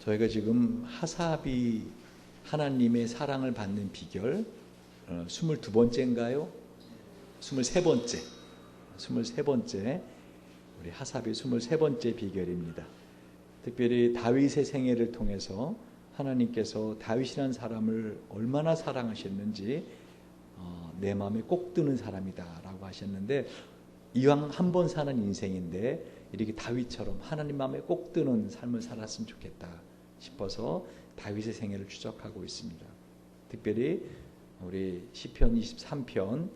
저희가 지금 하삽이 하나님의 사랑을 받는 비결 22번째인가요? 23번째 우리 하삽이 23번째 비결입니다. 특별히 다윗의 생애를 통해서 하나님께서 다윗이라는 사람을 얼마나 사랑하셨는지 내 마음에 꼭 드는 사람이다 라고 하셨는데, 이왕 한 번 사는 인생인데 이렇게 다윗처럼 하나님 마음에 꼭 드는 삶을 살았으면 좋겠다 싶어서 다윗의 생애를 추적하고 있습니다. 특별히 우리 시편 23편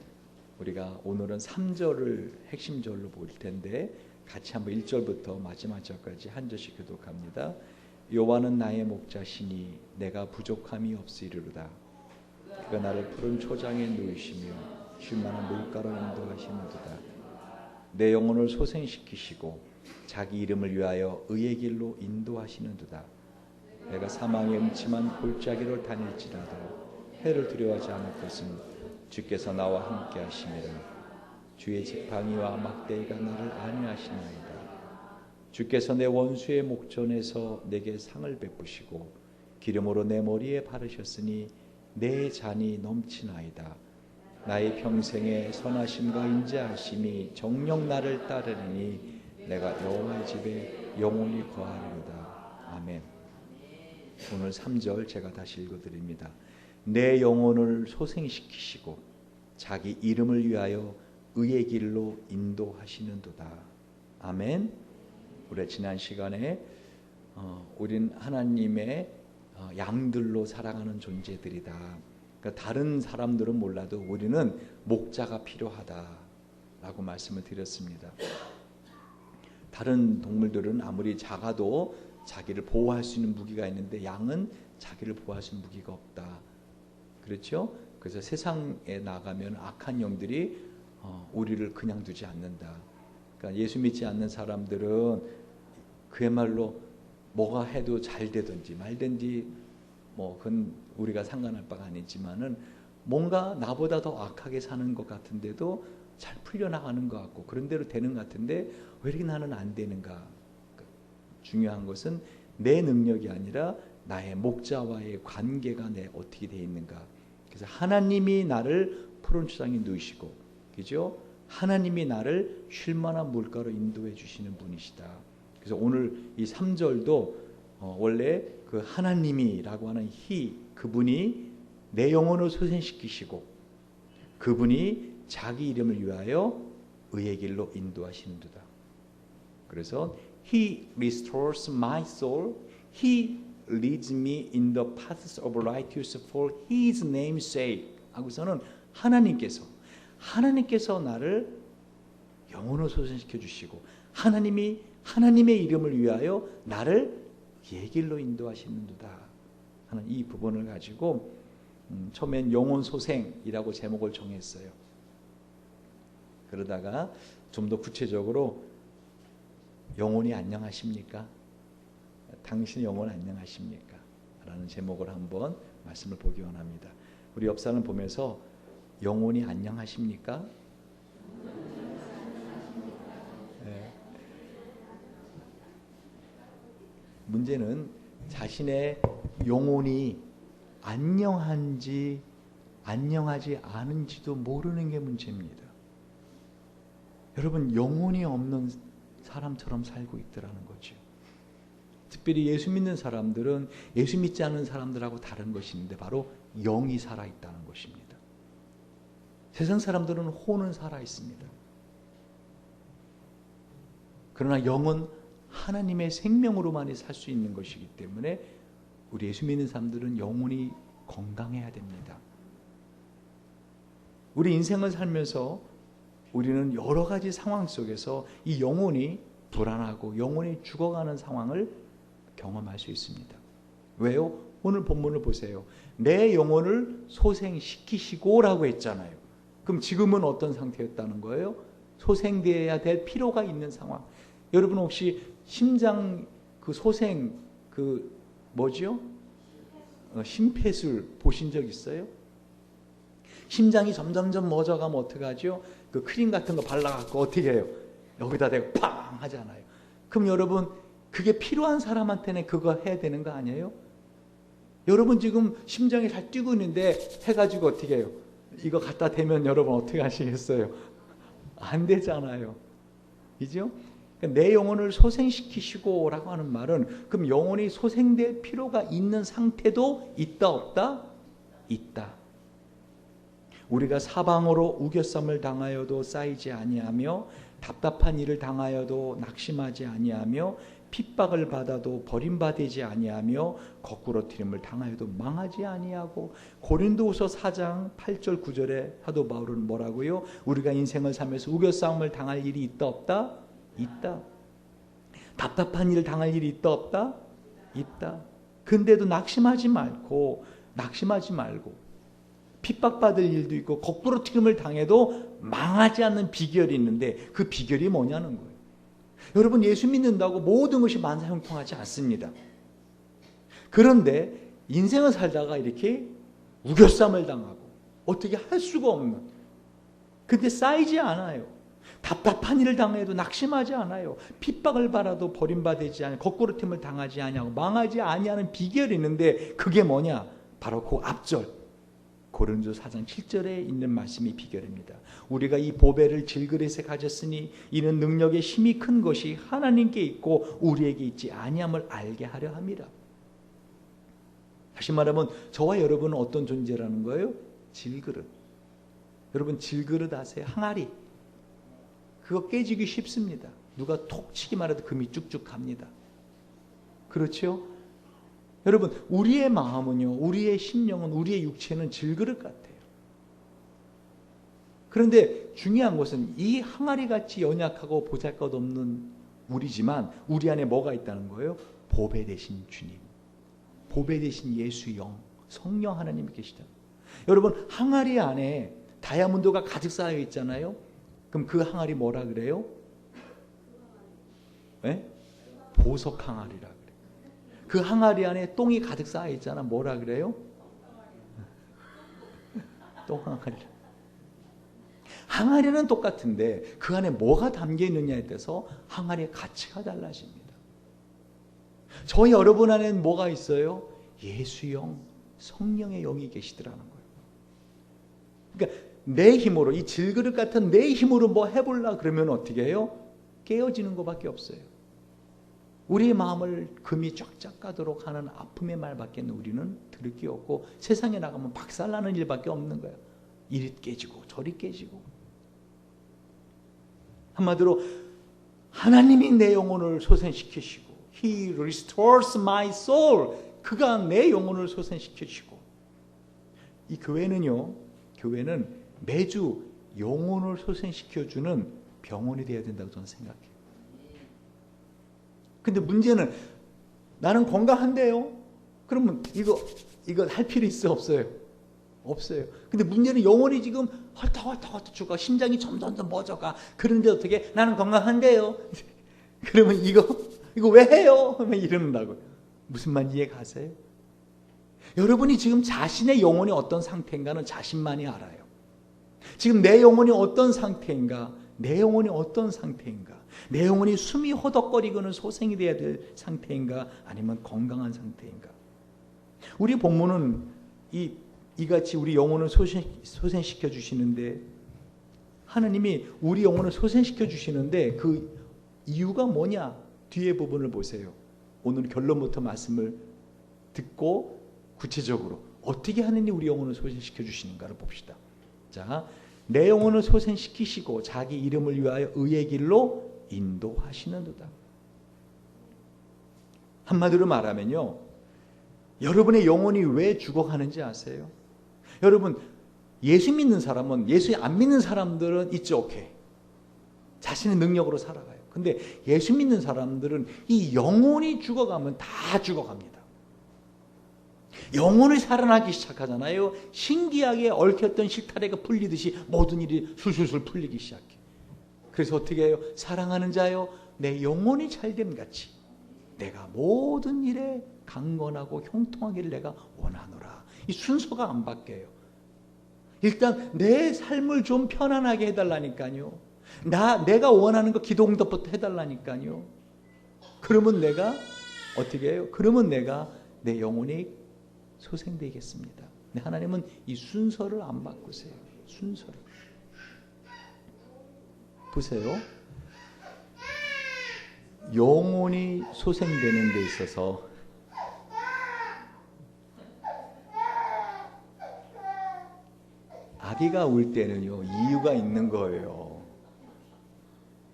우리가 오늘은 3절을 핵심절로 볼 텐데 같이 한번 1절부터 마지막 절까지 한 절씩 교독합니다. 여호와는 나의 목자시니 내가 부족함이 없으리로다. 그가 나를 푸른 초장에 누이시며 쉴 만한 물가로 인도하시는도다. 내 영혼을 소생시키시고 자기 이름을 위하여 의의 길로 인도하시는도다. 내가 사망의 음침한 골짜기를 다닐지라도 해를 두려워하지 않을 것은 주께서 나와 함께 하심이라. 주의 지팡이와 막대기가 나를 안위하시나이다. 주께서 내 원수의 목전에서 내게 상을 베푸시고 기름으로 내 머리에 바르셨으니 내 잔이 넘치나이다. 나의 평생의 선하심과 인자하심이 정녕 나를 따르니 내가 여호와의 집에 영원히 거하리로다. 아멘. 오늘 3절 제가 다시 읽어드립니다. 내 영혼을 소생시키시고 자기 이름을 위하여 의의 길로 인도하시는도다. 아멘. 우리 지난 시간에 우린 하나님의 양들로 살아가는 존재들이다. 그러니까 다른 사람들은 몰라도 우리는 목자가 필요하다라고 말씀을 드렸습니다. 다른 동물들은 아무리 작아도 자기를 보호할 수 있는 무기가 있는데 양은 자기를 보호할 수 있는 무기가 없다. 그렇죠? 그래서 세상에 나가면 악한 영들이 우리를 그냥 두지 않는다. 그러니까 예수 믿지 않는 사람들은 그야말로 뭐가 해도 잘 되든지 말든지 그건 우리가 상관할 바가 아니지만은 뭔가 나보다 더 악하게 사는 것 같은데도 잘 풀려나가는 것 같고 그런 대로 되는 것 같은데 왜 이렇게 나는 안 되는가? 중요한 것은 내 능력이 아니라 나의 목자와의 관계가 내 어떻게 되어 있는가. 그래서 하나님이 나를 푸른 초장에 누이시고, 그죠? 하나님이 나를 쉴 만한 물가로 인도해 주시는 분이시다. 그래서 오늘 이 3절도 원래 그 하나님이라고 하는 그분이 내 영혼을 소생시키시고 그분이 자기 이름을 위하여 의의 길로 인도하시는도다. 그래서 He restores my soul. He leads me in the paths of righteousness for His name's sake. 하고서는 하나님께서 나를 영혼을 소생시켜 주시고 하나님의 이름을 위하여 나를 예 길로 인도하시는도다 하는 이 부분을 가지고 처음엔 영혼 소생이라고 제목을 정했어요. 그러다가 좀 더 구체적으로 영혼이 안녕하십니까? 당신 영혼 안녕하십니까? 라는 제목을 한번 말씀을 보기 원합니다. 우리 옆 사람 보면서 영혼이 안녕하십니까? 네. 문제는 자신의 영혼이 안녕한지 안녕하지 않은지도 모르는 게 문제입니다. 여러분, 영혼이 없는 사람처럼 살고 있더라는 거죠. 특별히 예수 믿는 사람들은 예수 믿지 않는 사람들하고 다른 것이 있는데 바로 영이 살아있다는 것입니다. 세상 사람들은 혼은 살아있습니다. 그러나 영은 하나님의 생명으로만이 살 수 있는 것이기 때문에 우리 예수 믿는 사람들은 영혼이 건강해야 됩니다. 우리 인생을 살면서 우리는 여러 가지 상황 속에서 이 영혼이 불안하고 영혼이 죽어가는 상황을 경험할 수 있습니다. 왜요? 오늘 본문을 보세요. 내 영혼을 소생시키시고라고 했잖아요. 그럼 지금은 어떤 상태였다는 거예요? 소생되어야 될 필요가 있는 상황. 여러분 혹시 심장 소생 심폐술 보신 적 있어요? 심장이 점점점 멎어가면 어떡하죠? 크림 같은 거 발라갖고 어떻게 해요? 여기다 대고 팡 하잖아요. 그럼 여러분 그게 필요한 사람한테는 그거 해야 되는 거 아니에요? 여러분 지금 심장이 잘 뛰고 있는데 해가지고 어떻게 해요? 이거 갖다 대면 여러분 어떻게 하시겠어요? 안 되잖아요. 그죠? 그러니까 내 영혼을 소생시키시고 라고 하는 말은 그럼 영혼이 소생될 필요가 있는 상태도 있다 없다? 있다. 우리가 사방으로 우겨쌈을 당하여도 쌓이지 아니하며 답답한 일을 당하여도 낙심하지 아니하며 핍박을 받아도 버림받지 아니하며 거꾸로 트림을 당하여도 망하지 아니하고 고린도후서 4장 8절 9절에 사도 바울은 뭐라고요? 우리가 인생을 살면서 우겨싸움을 당할 일이 있다 없다? 있다. 답답한 일을 당할 일이 있다 없다? 있다. 근데도 낙심하지 말고 핍박받을 일도 있고 거꾸로 트림을 당해도 망하지 않는 비결이 있는데 그 비결이 뭐냐는 거예요. 여러분 예수 믿는다고 모든 것이 만사형통하지 않습니다. 그런데 인생을 살다가 이렇게 우겨쌈을 당하고 어떻게 할 수가 없는, 근데 쌓이지 않아요. 답답한 일을 당해도 낙심하지 않아요. 핍박을 받아도 버림받지 않아요. 거꾸로 틈을 당하지 아니하고 망하지 아니하는 비결이 있는데 그게 뭐냐? 바로 그 앞절 고린도서 4장 7절에 있는 말씀이 비결입니다. 우리가 이 보배를 질그릇에 가졌으니 이는 능력의 힘이 큰 것이 하나님께 있고 우리에게 있지 아니함을 알게 하려 함이라. 다시 말하면 저와 여러분은 어떤 존재라는 거예요? 질그릇. 여러분 질그릇 아세요? 항아리. 그거 깨지기 쉽습니다. 누가 톡 치기만 해도 금이 쭉쭉 갑니다. 그렇죠? 여러분 우리의 마음은요, 우리의 심령은, 우리의 육체는 질그릇 같아요. 그런데 중요한 것은 이 항아리같이 연약하고 보잘것없는 우리지만 우리 안에 뭐가 있다는 거예요? 보배 되신 주님, 보배 되신 예수 영, 성령 하나님이 계시다. 여러분 항아리 안에 다이아몬드가 가득 쌓여 있잖아요. 그럼 그 항아리 뭐라 그래요? 네? 보석 항아리라 그래요. 그 항아리 안에 똥이 가득 쌓여 있잖아. 뭐라 그래요? 똥 항아리. 항아리는 똑같은데 그 안에 뭐가 담겨 있느냐에 따라서 항아리의 가치가 달라집니다. 저희 여러분 안에는 뭐가 있어요? 예수 영, 성령의 영이 계시더라는 거예요. 그러니까 내 힘으로, 이 질그릇 같은 내 힘으로 뭐 해보려 그러면 어떻게 해요? 깨어지는 것밖에 없어요. 우리의 마음을 금이 쫙쫙 가도록 하는 아픔의 말밖에 우리는 들을 게 없고 세상에 나가면 박살나는 일밖에 없는 거예요. 이리 깨지고 저리 깨지고. 한마디로 하나님이 내 영혼을 소생시키시고 He restores my soul. 그가 내 영혼을 소생시키시고. 이 교회는요, 교회는 매주 영혼을 소생시켜주는 병원이 되어야 된다고 저는 생각해요. 근데 문제는 나는 건강한데요. 그러면 이거 할 필요 있어 없어요? 없어요. 근데 문제는 영혼이 지금 헐떡헐떡 죽어, 심장이 점점 더 멎어가. 그런데 어떻게 나는 건강한데요. 그러면 이거 왜 해요? 하면 이러는다고요. 무슨 말인지 이해 가세요? 여러분이 지금 자신의 영혼이 어떤 상태인가는 자신만이 알아요. 지금 내 영혼이 어떤 상태인가? 내 영혼이 어떤 상태인가? 내 영혼이 숨이 허덕거리고는 소생이 되어야 될 상태인가? 아니면 건강한 상태인가? 우리 본문은 이같이 우리 영혼을 소생시켜 주시는데, 하나님이 우리 영혼을 소생시켜 주시는데 그 이유가 뭐냐? 뒤에 부분을 보세요. 오늘 결론부터 말씀을 듣고 구체적으로 어떻게 하느니 우리 영혼을 소생시켜 주시는가를 봅시다. 자, 내 영혼을 소생시키시고 자기 이름을 위하여 의의 길로 인도하시는도다. 한마디로 말하면요, 여러분의 영혼이 왜 죽어가는지 아세요? 여러분 예수 믿는 사람은, 예수 안 믿는 사람들은 it's okay. 자신의 능력으로 살아가요. 근데 예수 믿는 사람들은 이 영혼이 죽어가면 다 죽어갑니다. 영혼이 살아나기 시작하잖아요. 신기하게 얽혔던 실타래가 풀리듯이 모든 일이 술술술 풀리기 시작해. 그래서 어떻게 해요? 사랑하는 자여, 내 영혼이 잘됨 같이 내가 모든 일에 강건하고 형통하기를 내가 원하노라. 이 순서가 안 바뀌어요. 일단 내 삶을 좀 편안하게 해달라니까요. 내가 원하는 거 기도응답부터 해달라니까요. 그러면 내가 어떻게 해요? 그러면 내가 내 영혼이 소생되겠습니다. 근데 하나님은 이 순서를 안 바꾸세요. 순서를. 보세요. 영혼이 소생되는 데 있어서 아기가 울 때는요, 이유가 있는 거예요.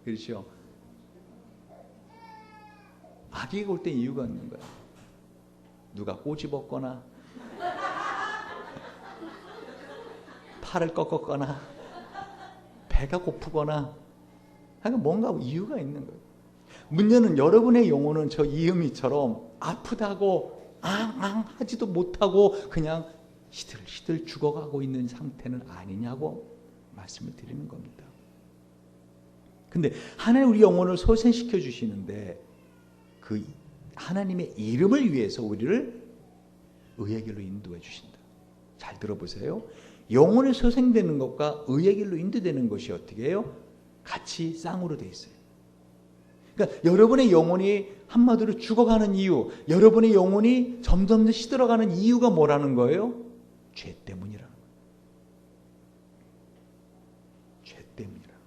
그렇죠? 아기가 울 때 이유가 있는 거예요. 누가 꼬집었거나 팔을 꺾었거나 배가 고프거나 그러니까 뭔가 이유가 있는 거예요. 문제는 여러분의 영혼은 저 이음이처럼 아프다고 앙앙 하지도 못하고 그냥 시들시들 죽어가고 있는 상태는 아니냐고 말씀을 드리는 겁니다. 근데 하나님 우리 영혼을 소생시켜 주시는데 그 하나님의 이름을 위해서 우리를 의의 길로 인도해 주신다. 잘 들어보세요. 영혼이 소생되는 것과 의의 길로 인도되는 것이 어떻게 해요? 같이 쌍으로 돼 있어요. 그러니까 여러분의 영혼이 한마디로 죽어가는 이유, 여러분의 영혼이 점점 시들어가는 이유가 뭐라는 거예요? 죄 때문이라는 거예요. 죄 때문이라는 거예요.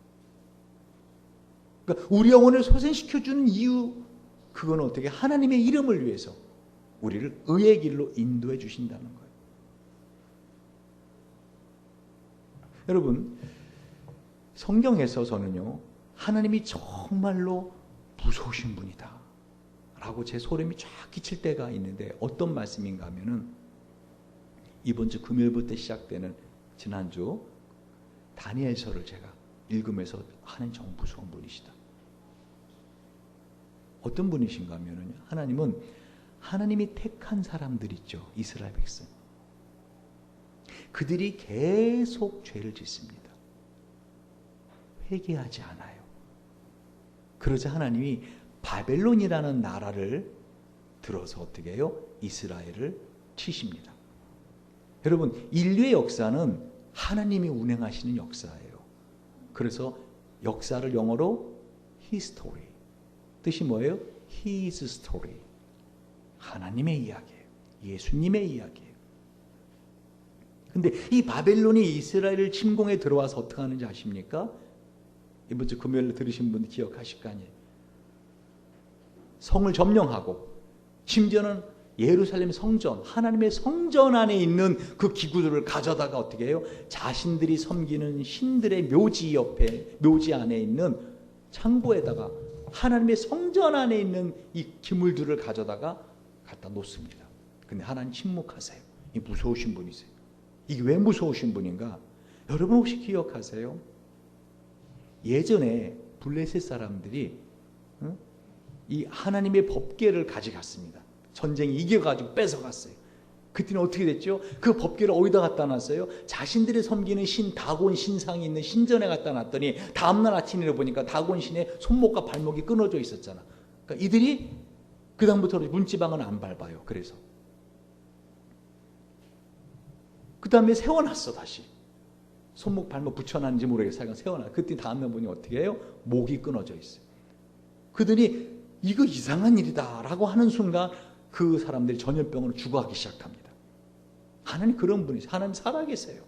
그러니까 우리 영혼을 소생시켜주는 이유, 그건 어떻게 하나님의 이름을 위해서 우리를 의의 길로 인도해 주신다는 거예요. 여러분, 성경에서 저는요, 하나님이 정말로 무서우신 분이다 라고 제 소름이 쫙 끼칠 때가 있는데 어떤 말씀인가 하면은 이번 주 금요일부터 시작되는 지난주 다니엘서를 제가 읽으면서 하나님 정말 무서운 분이시다. 어떤 분이신가 하면은 하나님은 하나님이 택한 사람들 있죠. 이스라엘 백성. 그들이 계속 죄를 짓습니다. 회개하지 않아요. 그러자 하나님이 바벨론이라는 나라를 들어서 어떻게 해요? 이스라엘을 치십니다. 여러분, 인류의 역사는 하나님이 운행하시는 역사예요. 그래서 역사를 영어로 history. 뜻이 뭐예요? His story. 하나님의 이야기예요. 예수님의 이야기예요. 근데 이 바벨론이 이스라엘을 침공해 들어와서 어떻게 하는지 아십니까? 이번 주 금요일에 들으신 분들 기억하실 거 아니에요. 성을 점령하고 심지어는 예루살렘 성전, 하나님의 성전 안에 있는 그 기구들을 가져다가 어떻게 해요? 자신들이 섬기는 신들의 묘지 옆에, 묘지 안에 있는 창고에다가 하나님의 성전 안에 있는 이 기물들을 가져다가 갖다 놓습니다. 근데 하나님 침묵하세요. 이 무서우신 분이세요. 이게 왜 무서우신 분인가? 여러분 혹시 기억하세요? 예전에 블레셋 사람들이 이 하나님의 법궤를 가져갔습니다. 전쟁이 이겨가지고 뺏어갔어요. 그때는 어떻게 됐죠? 그 법궤를 어디다 갖다 놨어요? 자신들이 섬기는 신 다곤 신상이 있는 신전에 갖다 놨더니 다음날 아침에 보니까 다곤 신의 손목과 발목이 끊어져 있었잖아. 그러니까 이들이 그 다음부터 문지방은 안 밟아요. 그래서 그 다음에 세워놨어. 다시 손목 발목 붙여놨는지 모르겠어요. 세워놨어. 그때 다음날 보니 어떻게 해요? 목이 끊어져 있어요. 그들이 이거 이상한 일이다 라고 하는 순간 그 사람들이 전염병으로 죽어가기 시작합니다. 하나님 그런 분이세요. 하나님 살아계세요.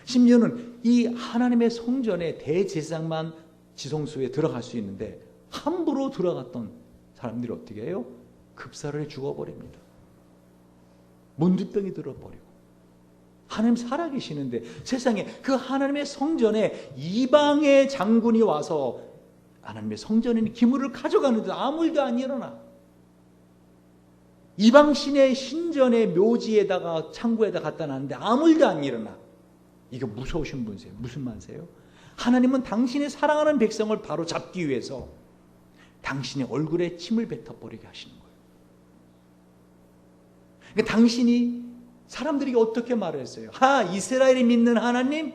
심지어는 이 하나님의 성전에 대제사장만 지성소에 들어갈 수 있는데 함부로 들어갔던 사람들이 어떻게 해요? 급사를 해 죽어버립니다. 문두병이 들어버리고. 하나님 살아계시는데 세상에 그 하나님의 성전에 이방의 장군이 와서 하나님의 성전에 있는 기물을 가져가는데 아무 일도 안 일어나. 이방신의 신전의 묘지에다가 창고에다 갖다 놨는데 아무 일도 안 일어나. 이거 무서우신 분이세요. 무슨 말이세요? 하나님은 당신의 사랑하는 백성을 바로 잡기 위해서 당신의 얼굴에 침을 뱉어버리게 하시는 거예요. 그러니까 당신이 사람들이 어떻게 말했어요? 이스라엘이 믿는 하나님?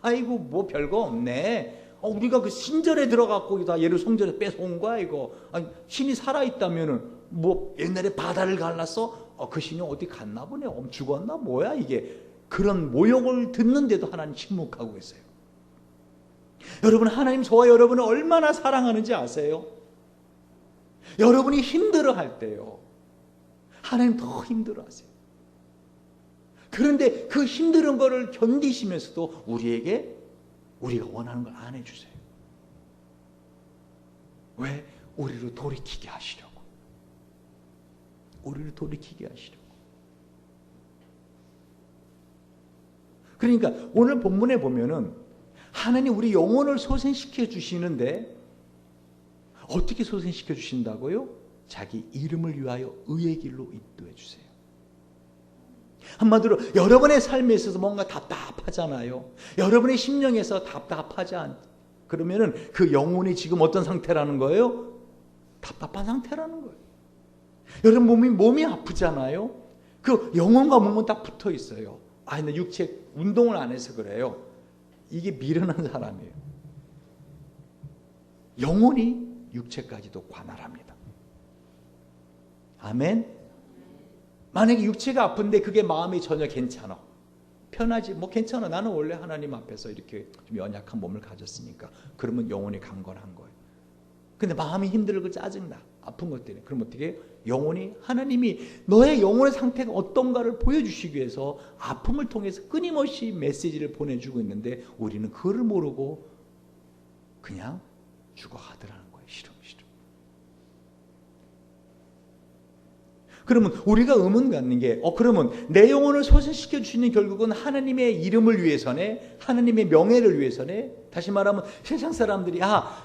아이고 뭐 별거 없네. 우리가 그 신전에 들어갔고 다 예루 성전에 뺏어온 거야 이거. 아니, 신이 살아있다면은 뭐 옛날에 바다를 갈랐어? 그 신이 어디 갔나 보네. 죽었나 뭐야 이게. 그런 모욕을 듣는데도 하나님 침묵하고 계세요. 여러분 하나님 저와 여러분을 얼마나 사랑하는지 아세요? 여러분이 힘들어할 때요, 하나님 더 힘들어하세요. 그런데 그 힘든 거를 견디시면서도 우리가 원하는 걸 안 해주세요. 왜? 우리를 돌이키게 하시려고. 우리를 돌이키게 하시려고. 그러니까 오늘 본문에 보면은 하나님 우리 영혼을 소생시켜 주시는데 어떻게 소생시켜 주신다고요? 자기 이름을 위하여 의의 길로 인도해 주세요. 한마디로 여러분의 삶에 있어서 뭔가 답답하잖아요. 여러분의 심령에서 답답하지 않. 그러면은 그 영혼이 지금 어떤 상태라는 거예요? 답답한 상태라는 거예요. 여러분 몸이 아프잖아요. 그 영혼과 몸은 딱 붙어 있어요. 아, 근데 육체 운동을 안 해서 그래요. 이게 미련한 사람이에요. 영혼이 육체까지도 관할합니다. 아멘. 만약에 육체가 아픈데 그게 마음이 전혀 괜찮아, 편하지, 뭐 괜찮아, 나는 원래 하나님 앞에서 이렇게 좀 연약한 몸을 가졌으니까, 그러면 영혼이 강건한 거예요. 근데 마음이 힘들고 짜증나, 아픈 것 때문에. 그럼 어떻게 해요? 영혼이, 하나님이 너의 영혼의 상태가 어떤가를 보여주시기 위해서 아픔을 통해서 끊임없이 메시지를 보내주고 있는데 우리는 그걸 모르고 그냥 죽어가더라는 거예요. 싫어. 그러면 우리가 의문 갖는 게, 그러면 내 영혼을 소생시켜 주시는 결국은 하나님의 이름을 위해서네, 하나님의 명예를 위해서네. 다시 말하면 세상 사람들이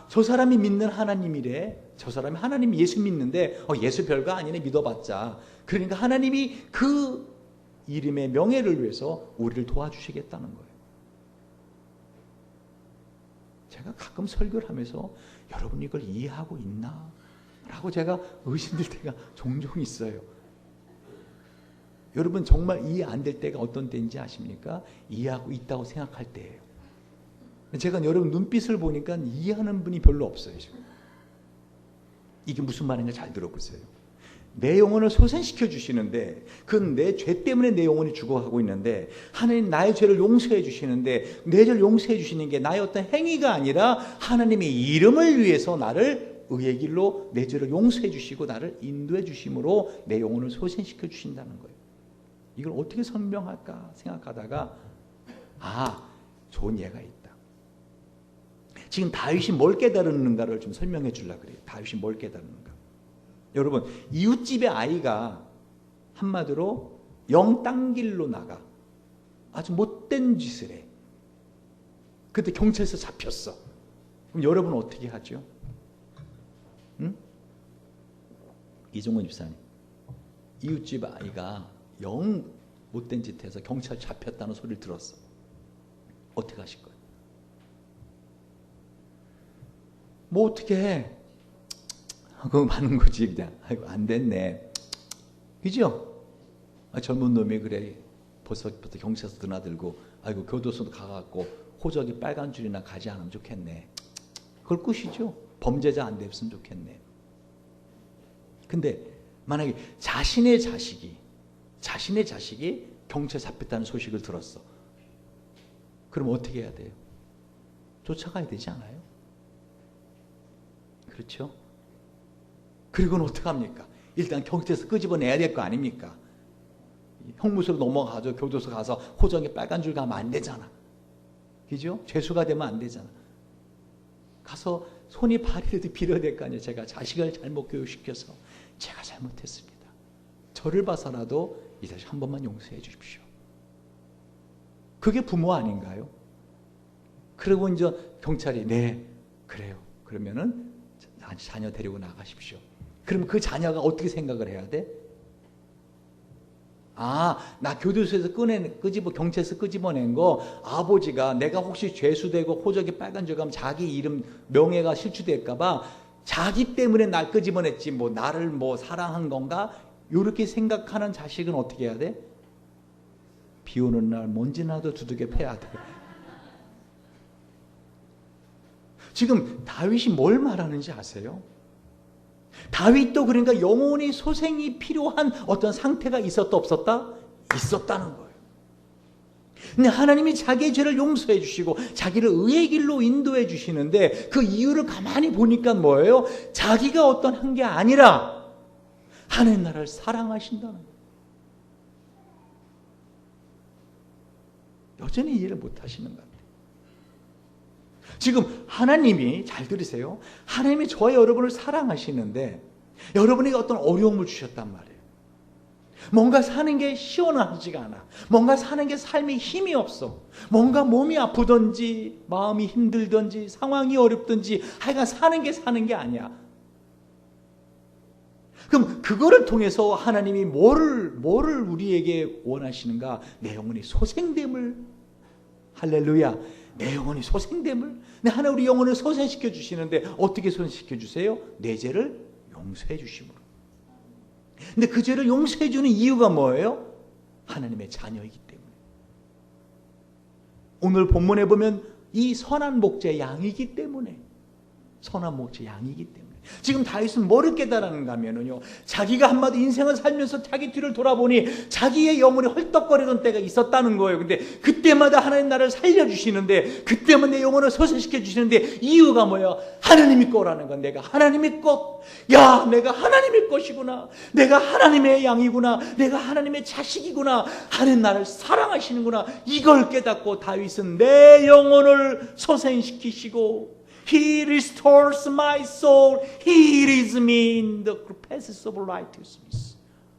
저 사람이 믿는 하나님이래, 저 사람이 하나님 예수 믿는데 예수 별거 아니네, 믿어봤자. 그러니까 하나님이 그 이름의 명예를 위해서 우리를 도와주시겠다는 거예요. 제가 가끔 설교를 하면서 여러분 이걸 이해하고 있나? 라고 제가 의심될 때가 종종 있어요. 여러분 정말 이해 안 될 때가 어떤 때인지 아십니까? 이해하고 있다고 생각할 때예요. 제가 여러분 눈빛을 보니까 이해하는 분이 별로 없어요. 지금. 이게 무슨 말인가 잘 들어보세요. 내 영혼을 소생시켜 주시는데, 그건 내 죄 때문에 내 영혼이 죽어가고 있는데, 하나님 나의 죄를 용서해 주시는데, 내 죄를 용서해 주시는 게 나의 어떤 행위가 아니라 하나님의 이름을 위해서 나를 의의 길로 내 죄를 용서해 주시고 나를 인도해 주심으로 내 영혼을 소생시켜 주신다는 거예요. 이걸 어떻게 설명할까 생각하다가 좋은 예가 있다. 지금 다윗이 뭘 깨달았는가를 좀 설명해 주려고 그래요. 다윗이 뭘 깨달았는가. 여러분, 이웃집의 아이가 한마디로 영 딴 길로 나가 아주 못된 짓을 해. 그때 경찰서 잡혔어. 그럼 여러분 어떻게 하죠? 응? 이종원 집사님, 이웃집 아이가 영 못된 짓 해서 경찰 잡혔다는 소리를 들었어. 어떻게 하실 거예요? 뭐 어떻게 해? 그거 많은 거지 그냥. 아이고 안 됐네. 그죠? 젊은 놈이 그래 벌써부터 경찰서 드나들고 아이고 교도소 가갖고 호적이 빨간 줄이나 가지 않으면 좋겠네. 그걸 끝이죠. 범죄자 안 됐으면 좋겠네. 근데 만약에 자신의 자식이 경찰 잡혔다는 소식을 들었어. 그럼 어떻게 해야 돼요? 쫓아가야 되지 않아요? 그렇죠? 그리고는 어떡합니까? 일단 경찰에서 끄집어내야 될 거 아닙니까? 형무소로 넘어가서 교도소 가서 호정에 빨간 줄 가면 안 되잖아. 그죠? 죄수가 되면 안 되잖아. 가서 손이 발이라도 빌어야 될 거 아니에요. 제가 자식을 잘못 교육시켜서 제가 잘못했습니다. 저를 봐서라도 이 자식 한 번만 용서해 주십시오. 그게 부모 아닌가요? 그리고 이제 경찰이 네 그래요. 그러면은 자녀 데리고 나가십시오. 그럼 그 자녀가 어떻게 생각을 해야 돼? 나 교도소에서 경찰에서 끄집어낸 거 아버지가 내가 혹시 죄수되고 호적이 빨간 줄 가면 자기 이름 명예가 실추될까봐 자기 때문에 날 끄집어냈지 뭐 나를 뭐 사랑한 건가? 이렇게 생각하는 자식은 어떻게 해야 돼? 비 오는 날 먼지나도 두둑에 패야 돼. 지금 다윗이 뭘 말하는지 아세요? 다윗도 그러니까 영혼이 소생이 필요한 어떤 상태가 있었다 없었다? 있었다는 거예요. 근데 하나님이 자기의 죄를 용서해 주시고 자기를 의의 길로 인도해 주시는데 그 이유를 가만히 보니까 뭐예요? 자기가 어떤 한 게 아니라 하나님 나라를 사랑하신다는 거예요. 여전히 이해를 못 하시는 것 같아요. 지금 하나님이, 잘 들으세요, 하나님이 저와 여러분을 사랑하시는데 여러분에게 어떤 어려움을 주셨단 말이에요. 뭔가 사는 게 시원하지가 않아. 뭔가 사는 게 삶에 힘이 없어. 뭔가 몸이 아프든지 마음이 힘들든지 상황이 어렵든지 하여간 사는 게 아니야. 그럼 그거를 통해서 하나님이 뭐를 우리에게 원하시는가? 내 영혼이 소생됨을. 할렐루야. 내 영혼이 소생됨을. 하나님 우리 영혼을 소생시켜 주시는데 어떻게 소생시켜 주세요? 내 죄를 용서해 주심으로. 근데 그 죄를 용서해 주는 이유가 뭐예요? 하나님의 자녀이기 때문에. 오늘 본문에 보면 이 선한 목자의 양이기 때문에. 선한 목자의 양이기 때문에. 지금 다윗은 뭐를 깨달았는가 하면요, 자기가 한마디 인생을 살면서 자기 뒤를 돌아보니 자기의 영혼이 헐떡거리던 때가 있었다는 거예요. 근데 그때마다 하나님 나를 살려주시는데, 그때마다 내 영혼을 소생시켜 주시는데 이유가 뭐야? 하나님이 거라는 건, 내가 하나님의 것. 야, 내가 하나님의 것이구나. 내가 하나님의 양이구나. 내가 하나님의 자식이구나. 하나님 나를 사랑하시는구나. 이걸 깨닫고 다윗은 내 영혼을 소생시키시고, He restores my soul. He leads me in the paths of righteousness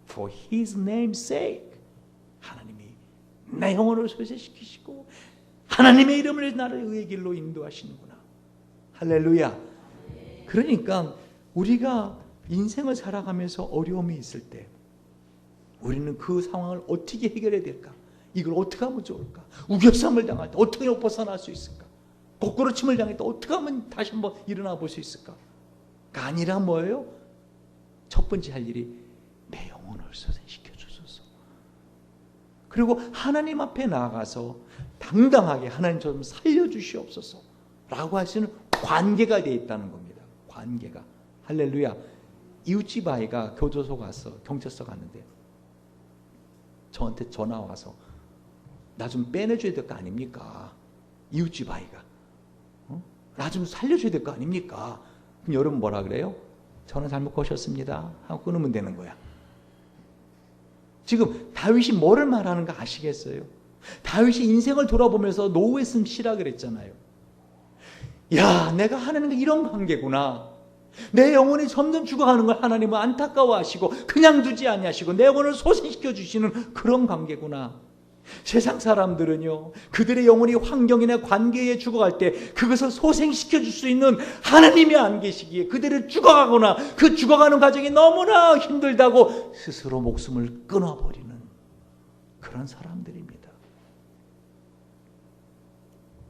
for His name's sake. 하나님이 내 영혼을 소생시키시고 하나님의 이름을 나를 의의 길로 인도하시는구나. 할렐루야. 그러니까 우리가 인생을 살아가면서 어려움이 있을 때 우리는 그 상황을 어떻게 해결해야 될까? 이걸 어떻게 하면 좋을까? 우겨쌈을 당할 때 어떻게 벗어날 수 있을까? 거꾸로침을 당할 때 어떻게 하면 다시 한번 일어나 볼 수 있을까? 가 아니라 뭐예요? 첫 번째 할 일이 내 영혼을 소생시켜 주소서. 그리고 하나님 앞에 나아가서 당당하게 하나님 좀 살려주시옵소서 라고 하시는 관계가 되어 있다는 겁니다. 관계가. 할렐루야. 이웃집 아이가 교도소 가서 경찰서 갔는데 저한테 전화 와서 나 좀 빼내줘야 될 거 아닙니까? 이웃집 아이가 나 좀 살려줘야 될 거 아닙니까? 그럼 여러분 뭐라 그래요? 저는 잘못 거셨습니다 하고 끊으면 되는 거야. 지금 다윗이 뭐를 말하는가 아시겠어요? 다윗이 인생을 돌아보면서 노후에 시라 그랬잖아요. 야, 내가 하나님과 이런 관계구나. 내 영혼이 점점 죽어가는 걸 하나님은 안타까워하시고 그냥 두지 아니하시고 내 영혼을 소생시켜 주시는 그런 관계구나. 세상 사람들은요, 그들의 영혼이 환경이나 관계에 죽어갈 때 그것을 소생시켜 줄 수 있는 하나님이 안 계시기에 그들을 죽어가거나 그 죽어가는 과정이 너무나 힘들다고 스스로 목숨을 끊어버리는 그런 사람들입니다.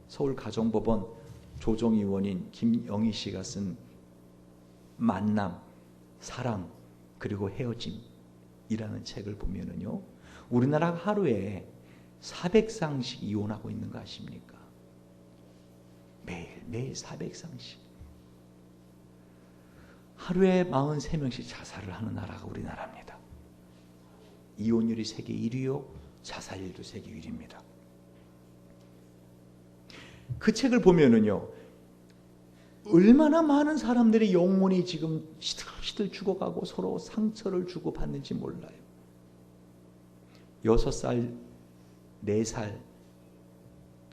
서울가정법원 조정위원인 김영희 씨가 쓴 만남, 사랑, 그리고 헤어짐이라는 책을 보면은요, 우리나라가 하루에 400쌍씩 이혼하고 있는 거 아십니까? 매일 400쌍씩. 하루에 43명씩 자살을 하는 나라가 우리나라입니다. 이혼율이 세계 1위요, 자살률도 세계 1위입니다. 그 책을 보면은요, 얼마나 많은 사람들의 영혼이 지금 시들시들 죽어가고 서로 상처를 주고받는지 몰라요. 6살, 4살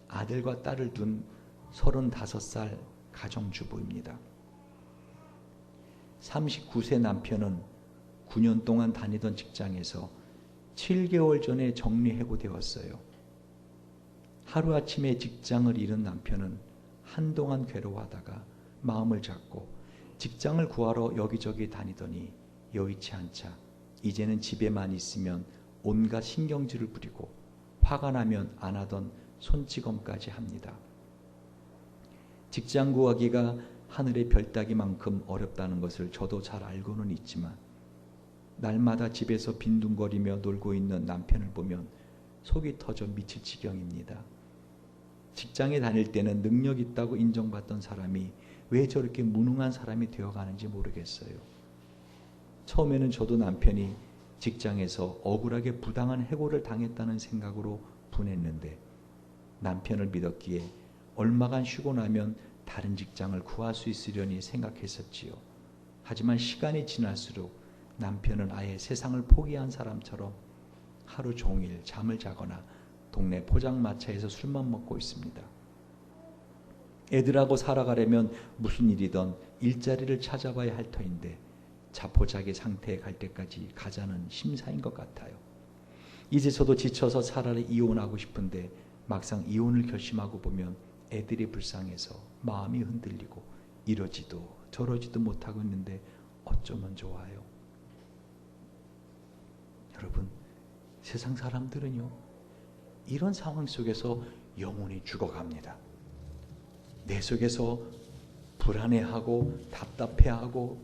아들과 딸을 둔 35살 가정주부입니다. 39세 남편은 9년 동안 다니던 직장에서 7개월 전에 정리해고되었어요. 하루아침에 직장을 잃은 남편은 한동안 괴로워하다가 마음을 잡고 직장을 구하러 여기저기 다니더니 여의치 않자 이제는 집에만 있으면 온갖 신경질을 부리고 화가 나면 안 하던 손찌검까지 합니다. 직장 구하기가 하늘의 별 따기만큼 어렵다는 것을 저도 잘 알고는 있지만 날마다 집에서 빈둥거리며 놀고 있는 남편을 보면 속이 터져 미칠 지경입니다. 직장에 다닐 때는 능력 있다고 인정받던 사람이 왜 저렇게 무능한 사람이 되어가는지 모르겠어요. 처음에는 저도 남편이 직장에서 억울하게 부당한 해고를 당했다는 생각으로 분했는데 남편을 믿었기에 얼마간 쉬고 나면 다른 직장을 구할 수 있으려니 생각했었지요. 하지만 시간이 지날수록 남편은 아예 세상을 포기한 사람처럼 하루 종일 잠을 자거나 동네 포장마차에서 술만 먹고 있습니다. 애들하고 살아가려면 무슨 일이든 일자리를 찾아봐야 할 터인데 자포자기 상태에 갈 때까지 가자는 심사인 것 같아요. 이제 저도 지쳐서 차라리 이혼하고 싶은데 막상 이혼을 결심하고 보면 애들이 불쌍해서 마음이 흔들리고 이러지도 저러지도 못하고 있는데 어쩌면 좋아요. 여러분, 세상 사람들은요, 이런 상황 속에서 영혼이 죽어갑니다. 내 속에서 불안해하고 답답해하고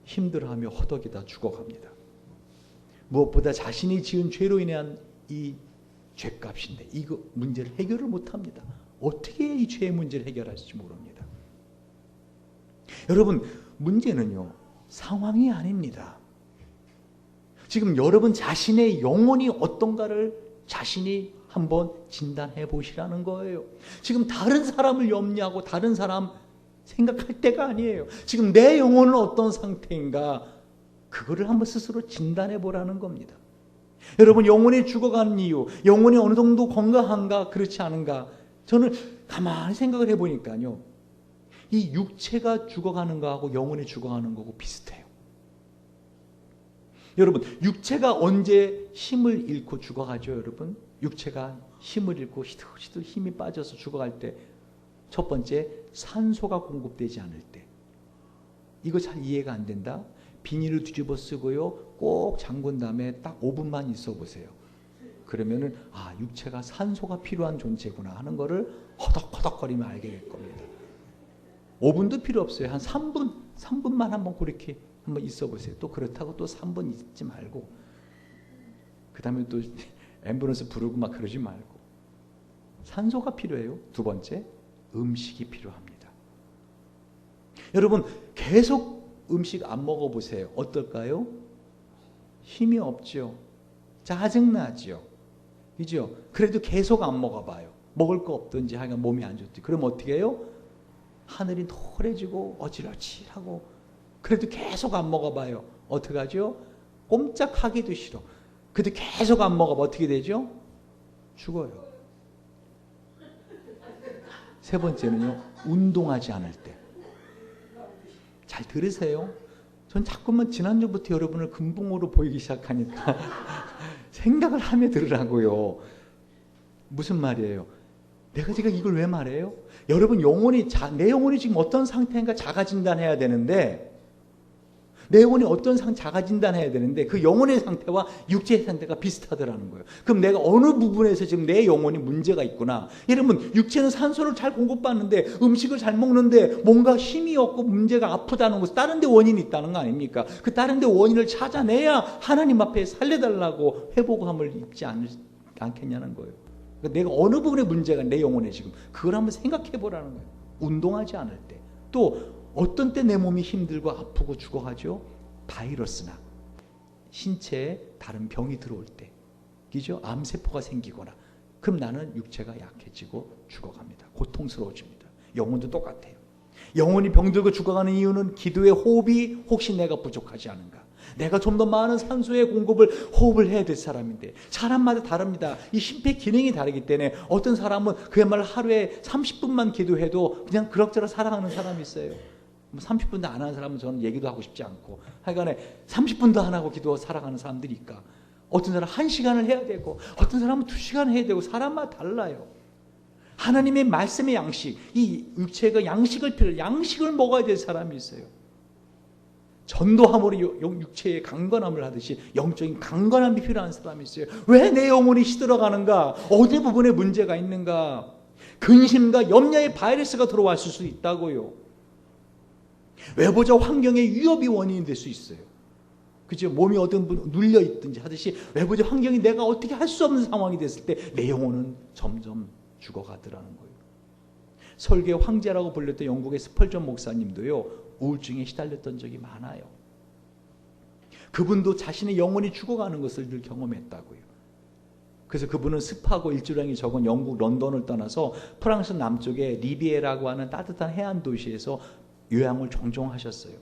힘들어하며 허덕이다 죽어갑니다. 무엇보다 자신이 지은 죄로 인한 이 죄값인데 이거 문제를 해결을 못합니다. 어떻게 이 죄의 문제를 해결할지 모릅니다. 여러분, 문제는요, 상황이 아닙니다. 지금 여러분 자신의 영혼이 어떤가를 자신이 한번 진단해 보시라는 거예요. 지금 다른 사람을 염려하고 다른 사람 생각할 때가 아니에요. 지금 내 영혼은 어떤 상태인가, 그거를 한번 스스로 진단해 보라는 겁니다. 여러분, 영혼이 죽어가는 이유, 영혼이 어느 정도 건강한가 그렇지 않은가, 저는 가만히 생각을 해보니까요, 이 육체가 죽어가는 거하고 영혼이 죽어가는 거하고 비슷해요. 여러분, 육체가 언제 힘을 잃고 죽어가죠? 여러분, 육체가 힘을 잃고 시들시들 힘이 빠져서 죽어갈 때 첫 번째, 산소가 공급되지 않을 때. 이거 잘 이해가 안 된다? 비닐을 뒤집어 쓰고요, 꼭 잠근 다음에 딱 5분만 있어 보세요. 그러면은 육체가 산소가 필요한 존재구나 하는 거를 허덕허덕거리면 알게 될 겁니다. 5분도 필요 없어요. 한 3분만 한번 그렇게 한번 있어 보세요. 또 그렇다고 또 3분 있지 말고, 그 다음에 또 앰뷸런스 부르고 막 그러지 말고. 산소가 필요해요. 두 번째, 음식이 필요합니다. 여러분, 계속 음식 안 먹어보세요. 어떨까요? 힘이 없죠. 짜증나죠. 그죠? 그래도 계속 안 먹어봐요. 먹을 거 없든지 하여간 몸이 안 좋지. 그럼 어떻게 해요? 하늘이 노래지고 어지러지하고, 그래도 계속 안 먹어봐요. 어떻게 하죠? 꼼짝하기도 싫어. 그래도 계속 안 먹어봐. 어떻게 되죠? 죽어요. 세 번째는요, 운동하지 않을 때. 잘 들으세요. 전 자꾸만 지난주부터 여러분을 금붕어로 보이기 시작하니까 생각을 하며 들으라고요. 무슨 말이에요? 내가 지금 이걸 왜 말해요? 여러분, 내 영혼이 지금 어떤 상태인가 자가 진단해야 되는데, 내 영혼이 어떤 자가 진단해야 되는데 그 영혼의 상태와 육체의 상태가 비슷하더라는 거예요. 그럼 내가 어느 부분에서 지금 내 영혼이 문제가 있구나. 여러분, 육체는 산소를 잘 공급받는데, 음식을 잘 먹는데 뭔가 힘이 없고 문제가 아프다는 것은 다른 데 원인이 있다는 거 아닙니까? 그 다른 데 원인을 찾아내야 하나님 앞에 살려달라고 회복함을 입지 않겠냐는 거예요. 그러니까 내가 어느 부분에 문제가 내 영혼에 지금, 그걸 한번 생각해 보라는 거예요. 운동하지 않을 때. 또 어떤 때 내 몸이 힘들고 아프고 죽어가죠? 바이러스나 신체에 다른 병이 들어올 때, 그죠? 암세포가 생기거나, 그럼 나는 육체가 약해지고 죽어갑니다. 고통스러워집니다. 영혼도 똑같아요. 영혼이 병들고 죽어가는 이유는 기도의 호흡이 혹시 내가 부족하지 않은가? 내가 좀 더 많은 산소의 공급을 호흡을 해야 될 사람인데, 사람마다 다릅니다. 이 심폐 기능이 다르기 때문에 어떤 사람은 그야말로 하루에 30분만 기도해도 그냥 그럭저럭 살아가는 사람이 있어요. 30분도 안 하는 사람은 저는 얘기도 하고 싶지 않고, 하여간에 30분도 안 하고 기도 살아가는 사람들이 있까. 어떤 사람은 1시간을 해야 되고, 어떤 사람은 2시간 해야 되고, 사람마다 달라요. 하나님의 말씀의 양식, 이 육체가 양식을 먹어야 될 사람이 있어요. 전도함으로 육체의 강건함을 하듯이 영적인 강건함이 필요한 사람이 있어요. 왜 내 영혼이 시들어가는가? 어디 부분에 문제가 있는가? 근심과 염려의 바이러스가 들어왔을 수 있다고요. 외부적 환경의 위협이 원인이 될 수 있어요. 그죠? 몸이 어떤 분 눌려 있든지 하듯이 외부적 환경이 내가 어떻게 할 수 없는 상황이 됐을 때 내 영혼은 점점 죽어가더라는 거예요. 설계 황제라고 불렸던 영국의 스펄전 목사님도요, 우울증에 시달렸던 적이 많아요. 그분도 자신의 영혼이 죽어가는 것을 늘 경험했다고요. 그래서 그분은 습하고 일조량이 적은 영국 런던을 떠나서 프랑스 남쪽의 리비에라고 하는 따뜻한 해안 도시에서 요양을 종종 하셨어요.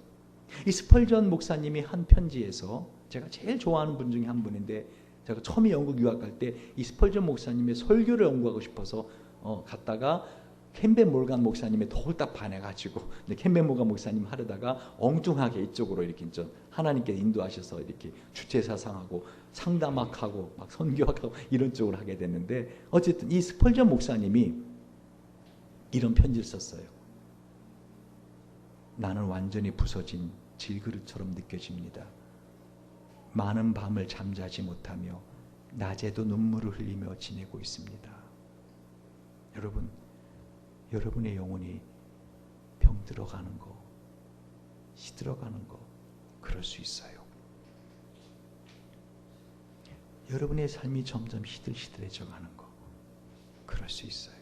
이 스펄전 목사님이 한 편지에서, 제가 제일 좋아하는 분 중에 한 분인데, 제가 처음에 영국 유학 갈 때 이 스펄전 목사님의 설교를 연구하고 싶어서 갔다가 캠벤 몰간 목사님의 도를 딱 반해가지고, 근데 캠벤 몰간 목사님 하려다가 엉뚱하게 이쪽으로 이렇게 좀 하나님께서 인도하셔서 이렇게 주체사상하고 상담학하고 막 선교학하고 이런 쪽으로 하게 됐는데, 어쨌든 이 스펄전 목사님이 이런 편지를 썼어요. 나는 완전히 부서진 질그릇처럼 느껴집니다. 많은 밤을 잠자지 못하며 낮에도 눈물을 흘리며 지내고 있습니다. 여러분, 여러분의 영혼이 병들어가는 거, 시들어가는 거, 그럴 수 있어요. 여러분의 삶이 점점 시들시들해져 가는 거, 그럴 수 있어요.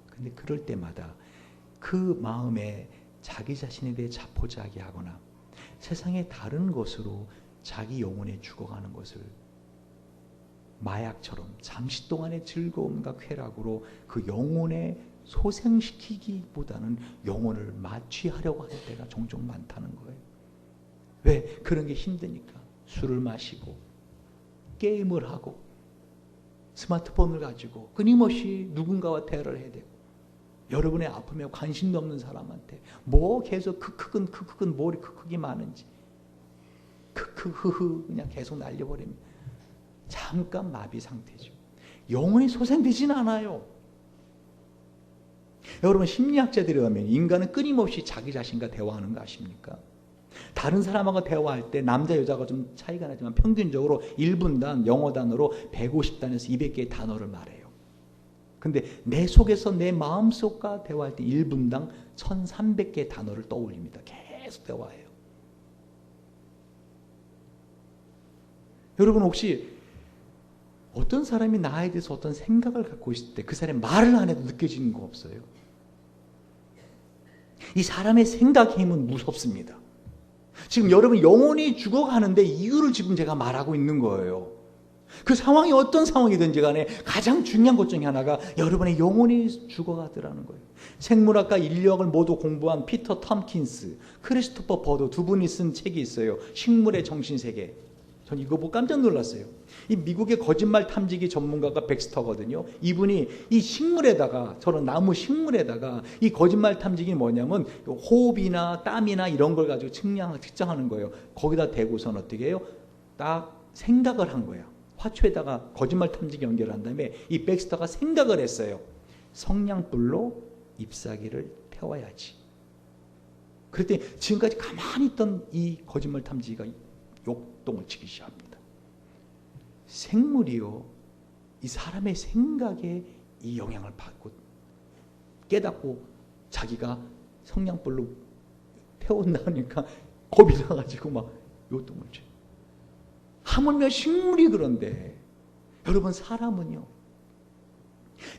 근데 그럴 때마다 그 마음에 자기 자신에 대해 자포자기하거나 세상의 다른 것으로 자기 영혼에 죽어가는 것을 마약처럼 잠시 동안의 즐거움과 쾌락으로 그 영혼에 소생시키기보다는 영혼을 마취하려고 하는 때가 종종 많다는 거예요. 왜? 그런 게 힘드니까. 술을 마시고 게임을 하고 스마트폰을 가지고 끊임없이 누군가와 대화를 해야 되고, 여러분의 아픔에 관심도 없는 사람한테 뭐 계속 크크근 머리 크크기 많은지 크크흐흐 그냥 계속 날려버립니다. 잠깐 마비 상태죠. 영혼이 소생되지는 않아요. 여러분, 심리학자들이 하면 인간은 끊임없이 자기 자신과 대화하는 거 아십니까? 다른 사람하고 대화할 때 남자 여자가 좀 차이가 나지만 평균적으로 1분당 영어 단어로 150단에서 200개의 단어를 말해요. 근데 내 속에서 내 마음속과 대화할 때 1분당 1300개의 단어를 떠올립니다. 계속 대화해요. 여러분, 혹시 어떤 사람이 나에 대해서 어떤 생각을 갖고 있을 때 그 사람이 말을 안 해도 느껴지는 거 없어요? 이 사람의 생각의 힘은 무섭습니다. 지금 여러분 영혼이 죽어가는데 이유를 지금 제가 말하고 있는 거예요. 그 상황이 어떤 상황이든지 간에 가장 중요한 것 중에 하나가 여러분의 영혼이 죽어가더라는 거예요. 생물학과 인류학을 모두 공부한 피터 톰킨스, 크리스토퍼 버드 두 분이 쓴 책이 있어요. 식물의 정신세계. 전 이거 보고 깜짝 놀랐어요. 이 미국의 거짓말 탐지기 전문가가 백스터거든요. 이분이 이 식물에다가, 저런 나무 식물에다가 이 거짓말 탐지기는 뭐냐면 호흡이나 땀이나 이런 걸 가지고 측정하는 거예요. 거기다 대고선 어떻게 해요? 딱 생각을 한 거야. 화초에다가 거짓말 탐지기 연결한 다음에 이 백스터가 생각을 했어요. 성냥불로 잎사귀를 태워야지. 그랬더니 지금까지 가만히 있던 이 거짓말 탐지기가 욕동을 치기 시작합니다. 생물이요, 이 사람의 생각에 이 영향을 받고 깨닫고 자기가 성냥불로 태운다니까 겁이 나가지고 막 욕동을 쳐요. 하물며 식물이 그런데, 여러분 사람은요,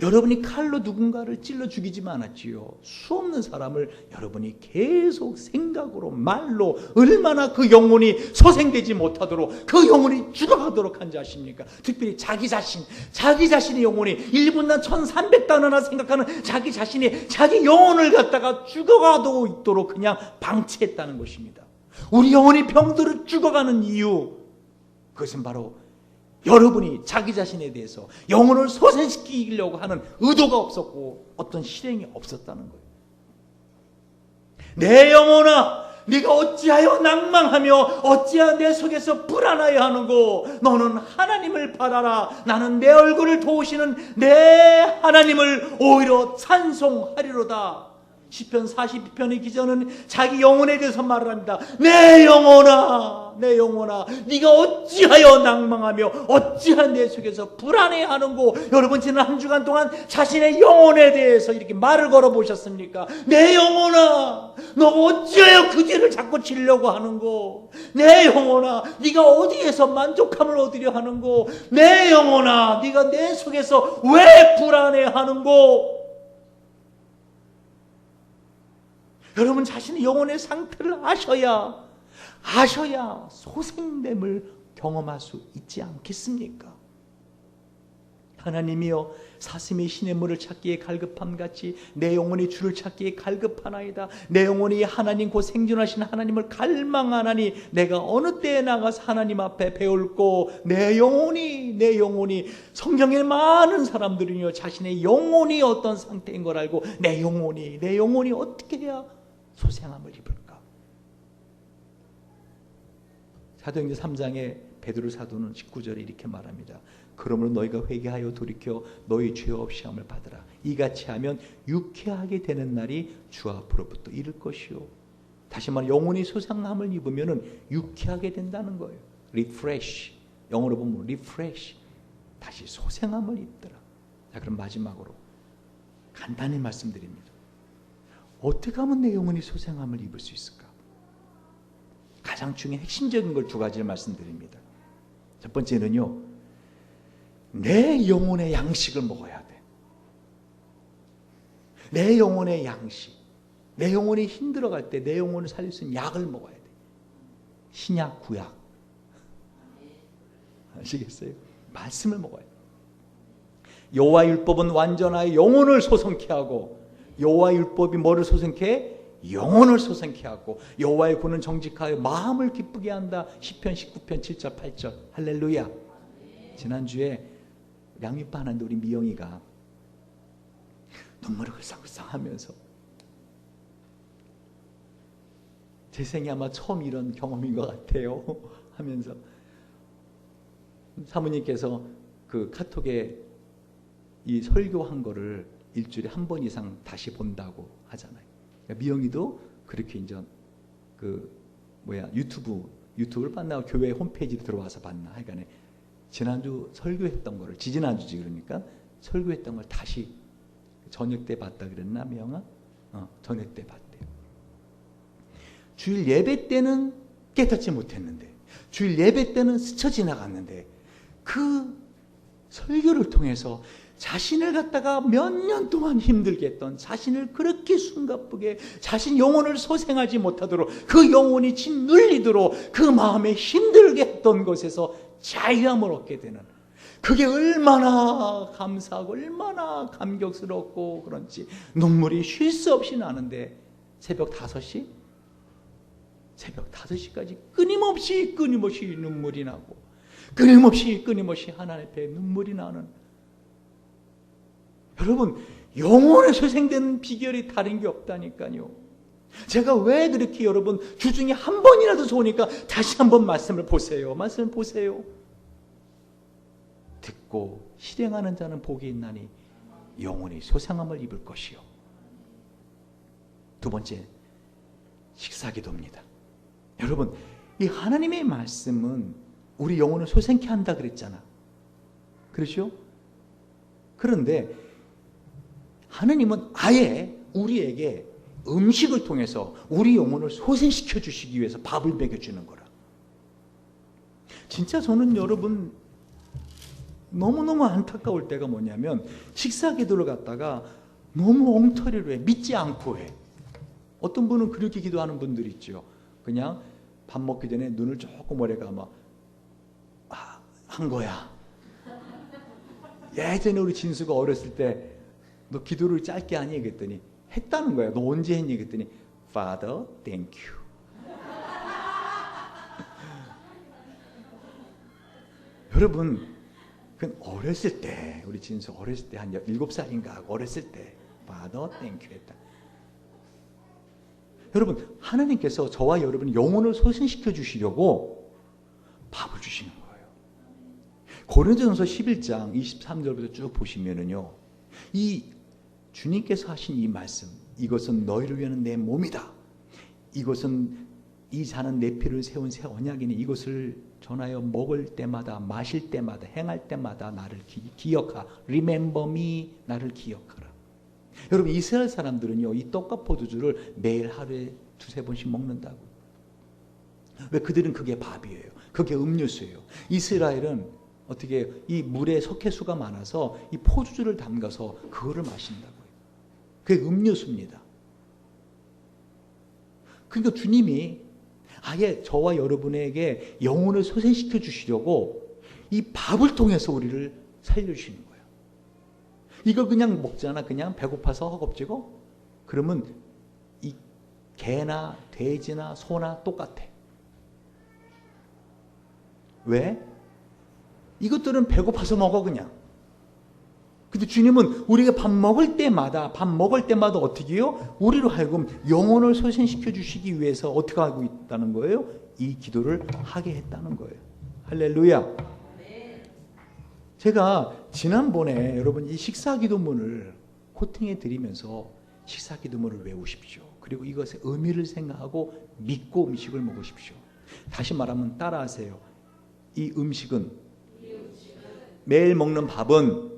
여러분이 칼로 누군가를 찔러 죽이지만 않았지요. 수없는 사람을 여러분이 계속 생각으로 말로 얼마나 그 영혼이 소생되지 못하도록 그 영혼이 죽어가도록 한지 아십니까? 특별히 자기 자신의 영혼이 1분당 1300단어나 생각하는 자기 자신이 자기 영혼을 갖다가 죽어가도 있도록 그냥 방치했다는 것입니다. 우리 영혼이 병들어 죽어가는 이유, 그것은 바로 여러분이 자기 자신에 대해서 영혼을 소생시키려고 하는 의도가 없었고 어떤 실행이 없었다는 거예요. 내 영혼아, 네가 어찌하여 낭망하며 어찌하여 내 속에서 불안하여 하는고, 너는 하나님을 바라라. 나는 내 얼굴을 도우시는 내 하나님을 오히려 찬송하리로다. 시편 42편의 기자는 자기 영혼에 대해서 말을 합니다. 내 영혼아, 내 영혼아, 네가 어찌하여 낭망하며 어찌하여 내 속에서 불안해하는고. 여러분, 지난 한 주간 동안 자신의 영혼에 대해서 이렇게 말을 걸어보셨습니까? 내 영혼아, 너 어찌하여 그 죄를 자꾸 지려고 하는고. 내 영혼아, 네가 어디에서 만족함을 얻으려 하는고. 내 영혼아, 네가 내 속에서 왜 불안해하는고. 여러분 자신의 영혼의 상태를 아셔야 소생됨을 경험할 수 있지 않겠습니까? 하나님이여 사슴이 시냇 물을 찾기에 갈급함같이 내 영혼이 주를 찾기에 갈급하나이다. 내 영혼이 하나님 곧 생존하신 하나님을 갈망하나니 내가 어느 때에 나가서 하나님 앞에 배울고 내 영혼이 성경에 많은 사람들이요 자신의 영혼이 어떤 상태인 걸 알고 내 영혼이 어떻게 해야 소생함을 입을까? 사도행전 3장에 베드로 사도는 19절에 이렇게 말합니다. 그러므로 너희가 회개하여 돌이켜 너희 죄 없이 함을 받으라. 이같이 하면 유쾌하게 되는 날이 주 앞으로부터 이를 것이요. 다시 말해 영혼이 소생함을 입으면 유쾌하게 된다는 거예요. refresh, 영어로 보면 refresh, 다시 소생함을 입더라. 자, 그럼 마지막으로 간단히 말씀드립니다. 어떻게 하면 내 영혼이 소생함을 입을 수 있을까? 가장 중요한 핵심적인 걸 두 가지를 말씀드립니다. 첫 번째는요, 내 영혼의 양식을 먹어야 돼. 내 영혼의 양식. 내 영혼이 힘들어갈 때 내 영혼을 살릴 수 있는 약을 먹어야 돼. 신약, 구약. 아시겠어요? 말씀을 먹어야 돼. 여호와 율법은 완전하여 영혼을 소성케 하고, 여호와 율법이 뭐를 소성케 해? 영혼을 소생케 하고, 여호와의 구는 정직하여 마음을 기쁘게 한다. 시편 19편 7절 8절. 할렐루야. 지난주에 양육반 하는데 우리 미영이가 눈물을 흘싹흘싹 하면서, 제 생에 아마 처음 이런 경험인 것 같아요 하면서, 사모님께서 그 카톡에 이 설교한 거를 일주일에 한 번 이상 다시 본다고 하잖아요. 미영이도 그렇게 이제 유튜브를 봤나, 교회 홈페이지로 들어와서 봤나, 하여간에 지난주 설교했던 거를, 지지난주지 그러니까 설교했던 걸 다시 저녁 때 봤다 그랬나, 미영아? 저녁 때 봤대요. 주일 예배 때는 깨닫지 못했는데, 주일 예배 때는 스쳐 지나갔는데, 그 설교를 통해서 자신을 갖다가 몇 년 동안 힘들게 했던, 자신을 그렇게 숨가쁘게 자신 영혼을 소생하지 못하도록, 그 영혼이 짓눌리도록 그 마음에 힘들게 했던 것에서 자유함을 얻게 되는, 그게 얼마나 감사하고 얼마나 감격스럽고 그런지 눈물이 쉴 수 없이 나는데, 새벽 5시까지 끊임없이 눈물이 나고, 끊임없이 하나님 앞에 눈물이 나는, 여러분, 영혼에 소생되는 비결이 다른 게 없다니까요. 제가 왜 그렇게 여러분 주중에 한 번이라도 좋으니까 다시 한번 말씀을 보세요. 말씀을 보세요. 듣고 실행하는 자는 복이 있나니 영혼이 소생함을 입을 것이요. 두 번째, 식사기도입니다. 여러분, 이 하나님의 말씀은 우리 영혼을 소생케 한다 그랬잖아. 그렇죠? 그런데 하나님은 아예 우리에게 음식을 통해서 우리 영혼을 소생시켜 주시기 위해서 밥을 먹여주는 거라. 진짜 저는 여러분 너무너무 안타까울 때가 뭐냐면, 식사기도를 갖다가 너무 엉터리로 해. 믿지 않고 해. 어떤 분은 그렇게 기도하는 분들이 있죠. 그냥 밥 먹기 전에 눈을 조금 오래 감아. 한 거야. 예전에 우리 진수가 어렸을 때 너 기도를 짧게 하니? 그랬더니 했다는 거야. 너 언제 했니? 그랬더니 Father, thank you. 여러분, 그건 어렸을 때, 우리 진수 어렸을 때 한 7살인가 어렸을 때 Father, thank you 했다. 여러분, 하나님께서 저와 여러분 영혼을 소생시켜 주시려고 밥을 주시는 거예요. 고린도전서 11장 23절부터 쭉 보시면은요, 이 주님께서 하신 이 말씀, 이것은 너희를 위한 내 몸이다. 이것은 이 잔은 내 피를 세운 새 언약이니 이것을 전하여 먹을 때마다, 마실 때마다, 행할 때마다 나를 기억하. Remember me, 나를 기억하라. 여러분, 이스라엘 사람들은요, 이 떡과 포도주를 매일 하루에 2-3번씩 먹는다고. 왜? 그들은 그게 밥이에요. 그게 음료수예요. 이스라엘은 어떻게 이 물에 석회수가 많아서 이 포도주를 담가서 그거를 마신다고요. 그게 음료수입니다. 그러니까 주님이 아예 저와 여러분에게 영혼을 소생시켜 주시려고 이 밥을 통해서 우리를 살려주시는 거예요. 이거 그냥 먹잖아. 그냥 배고파서 허겁지겁. 그러면 이 개나 돼지나 소나 똑같아. 왜? 이것들은 배고파서 먹어 그냥. 근데 주님은 우리가 밥 먹을 때마다 어떻게 해요? 우리로 하여금 영혼을 소생시켜 주시기 위해서 어떻게 하고 있다는 거예요? 이 기도를 하게 했다는 거예요. 할렐루야. 제가 지난번에 여러분 이 식사기도문을 코팅해 드리면서 식사기도문을 외우십시오. 그리고 이것의 의미를 생각하고 믿고 음식을 먹으십시오. 다시 말하면 따라하세요. 이 음식은 매일 먹는 밥은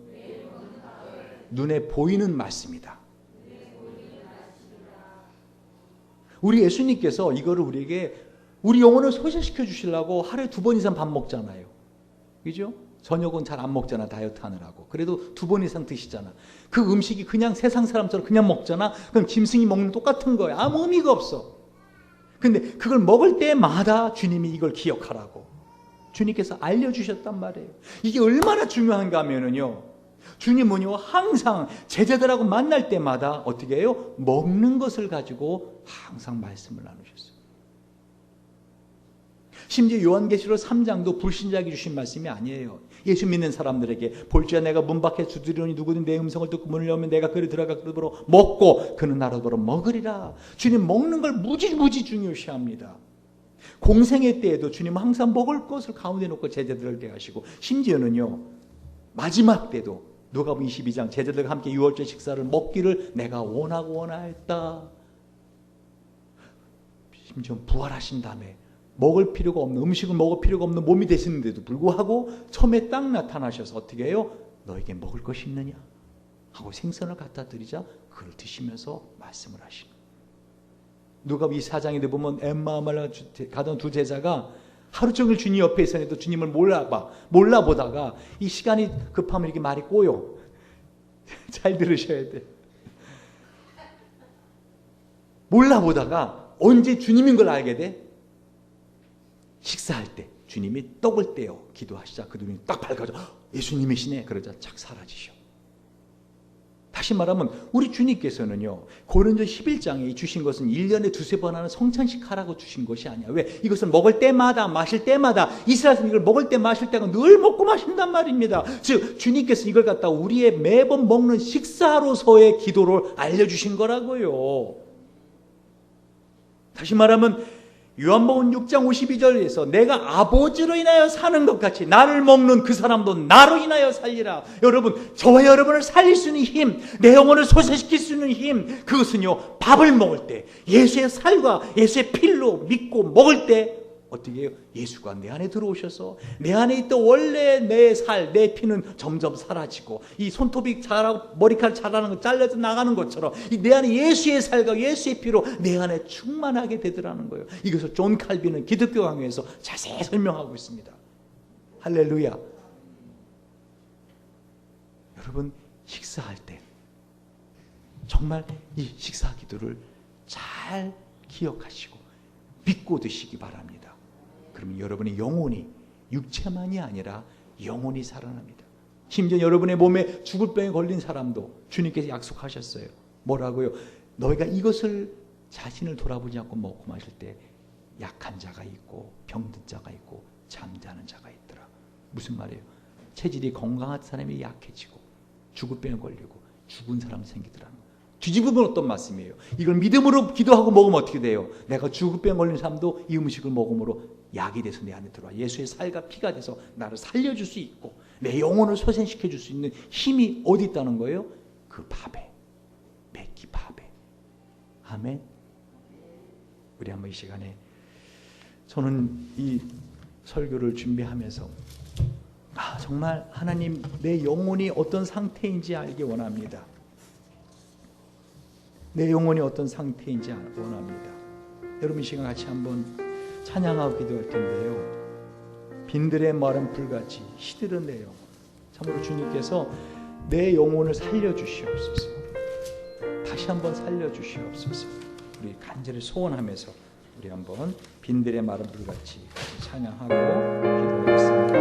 눈에 보이는 말씀이다. 우리 예수님께서 이거를 우리에게 우리 영혼을 소실시켜 주시려고 하루에 2번 이상 밥 먹잖아요. 그죠? 저녁은 잘 안 먹잖아. 다이어트 하느라고. 그래도 2번 이상 드시잖아. 그 음식이 그냥 세상 사람처럼 그냥 먹잖아. 그럼 짐승이 먹는 똑같은 거야. 아무 의미가 없어. 근데 그걸 먹을 때마다 주님이 이걸 기억하라고 주님께서 알려주셨단 말이에요. 이게 얼마나 중요한가 하면은요, 주님은요 항상 제자들하고 만날 때마다 어떻게 해요? 먹는 것을 가지고 항상 말씀을 나누셨어요. 심지어 요한계시록 3장도 불신자에게 주신 말씀이 아니에요. 예수 믿는 사람들에게 볼지어다 내가 문 밖에 두드리니 누구든 내 음성을 듣고 문을 열면 내가 그를 들어가 그로 먹고 그는 나로 더러 먹으리라. 주님 먹는 걸 무지 중요시합니다. 공생애 때에도 주님은 항상 먹을 것을 가운데 놓고 제자들에게 하시고, 심지어는요 마지막 때도 누가복음 22장 제자들과 함께 유월절 식사를 먹기를 내가 원하였다. 심지어 부활하신 다음에 먹을 필요가 없는, 음식을 먹을 필요가 없는 몸이 되시는데도 불구하고 처음에 딱 나타나셔서 어떻게 해요? 너에게 먹을 것이 있느냐? 하고 생선을 갖다 드리자 그걸 드시면서 말씀을 하시는. 누가복음 24장에 보면 엠마오를 가던 2 제자가 하루 종일 주님 옆에 있었는데도 주님을 몰라보다가 이 시간이 급하면 이렇게 말이 꼬여. 잘 들으셔야 돼. 몰라보다가 언제 주님인 걸 알게 돼? 식사할 때 주님이 떡을 떼어 기도하시자 그 눈이 딱 밝아져. 예수님이시네. 그러자 착 사라지셔. 다시 말하면 우리 주님께서는요 고린도 11장에 주신 것은 1년에 2-3번 하는 성찬식 하라고 주신 것이 아니야. 왜? 이것을 먹을 때마다 마실 때마다, 이스라엘은 이걸 먹을 때 마실 때가 늘 먹고 마신단 말입니다. 즉 주님께서 이걸 갖다 우리의 매번 먹는 식사로서의 기도를 알려주신 거라고요. 다시 말하면 요한복음 6장 52절에서 내가 아버지로 인하여 사는 것 같이 나를 먹는 그 사람도 나로 인하여 살리라. 여러분, 저와 여러분을 살릴 수 있는 힘, 내 영혼을 소생시킬 수 있는 힘, 그것은요 밥을 먹을 때 예수의 살과 예수의 피로 믿고 먹을 때 어떻게 해요? 예수가 내 안에 들어오셔서 내 안에 있던 원래 내 살, 내 피는 점점 사라지고, 이 손톱이 자라고 머리카락 자라는 거 잘려서 나가는 것처럼 이 내 안에 예수의 살과 예수의 피로 내 안에 충만하게 되더라는 거예요. 이것을 존 칼빈은 기독교 강요에서 자세히 설명하고 있습니다. 할렐루야. 여러분, 식사할 때 정말 이 식사 기도를 잘 기억하시고 믿고 드시기 바랍니다. 그러면 여러분의 영혼이, 육체만이 아니라 영혼이 살아납니다. 심지어 여러분의 몸에 죽을 병에 걸린 사람도 주님께서 약속하셨어요. 뭐라고요? 너희가 이것을 자신을 돌아보지 않고 먹고 마실 때 약한 자가 있고 병든 자가 있고 잠자는 자가 있더라. 무슨 말이에요? 체질이 건강한 사람이 약해지고 죽을 병에 걸리고 죽은 사람 생기더라는 거예요. 뒤집으면 어떤 말씀이에요? 이걸 믿음으로 기도하고 먹으면 어떻게 돼요? 내가 죽을 병에 걸린 사람도 이 음식을 먹음으로 약이 돼서 내 안에 들어와 예수의 살과 피가 돼서 나를 살려줄 수 있고 내 영혼을 소생시켜줄 수 있는 힘이 어디 있다는 거예요? 그 밥에, 몇 끼 밥에. 아멘. 우리 한번 이 시간에, 저는 이 설교를 준비하면서 정말 하나님, 내 영혼이 어떤 상태인지 알기 원합니다. 내 영혼이 어떤 상태인지 원합니다. 여러분 이 시간 같이 한번 찬양하고 기도할 텐데요. 빈들의 마른 불같이 시들은 내 영혼, 참으로 주님께서 내 영혼을 살려주시옵소서. 다시 한번 살려주시옵소서. 우리 간절히 소원하면서 우리 한번 빈들의 마른 불같이 찬양하고 기도하겠습니다.